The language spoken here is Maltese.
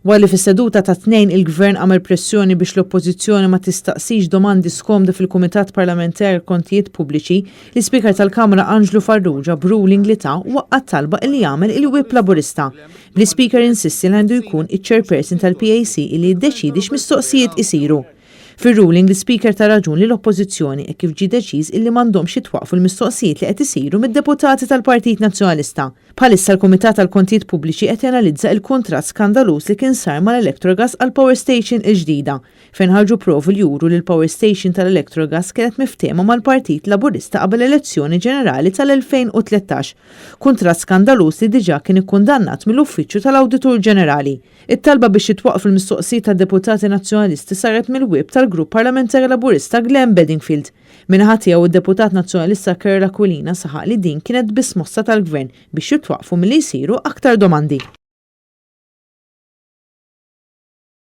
Wali fis-seduta ta' tnejn il-Gvern għamel pressjoni biex l-Oppożizzjoni ma tistaqsix domandi skomda fil-Kumitat Parlamentari Kontijiet Pubbliċi, l-Ispeaker tal-Kamra Anġlu Farrugia b'ruling li ta' waqqa talba li jagħmel il-Whip Laburista. L-Ispeaker insisti li għandu jkun iċ-Chairperson tal-PAC li jiddeċidi x'mistoqsijiet isiru. Fir-ruling l-Speaker ta' raġun li l-Oppożizzjoni kif ġie deċiż illi m'għandhomx jitwaqfu l-mistoqsijiet li qed isiru mid-deputati tal-Partit Nazzjonalista. Bħalissa l-Kumitat tal-Kontijiet Pubbliċi qed janalizza l-kuntratt skandalus li kien sar mal-Electrogas għal Power Station il-ġdida, fejn ħarġu provi li juru li l-Power Station tal-Electrogas kienet miftehma mal-Partit Laburista qabel elezzjoni ġenerali tal-2013. Kuntratt skandalus li diġà kien ikkundannat mill-Uffiċċju tal-Awditur Ġenerali. It-talba biex jitwaqfu l-mistoqsijiet tad-deputati nazzjonalisti saret mill-Whip tal-Grupp Parlamentari Laburista Glenn Bedingfield. Minħa tiegħu id-Deputat Nazzjonalista Kerla Aquilina saħaq li din kienet biss mossa tal-Gvern biex jitwaqfu milli jsiru aktar domandi.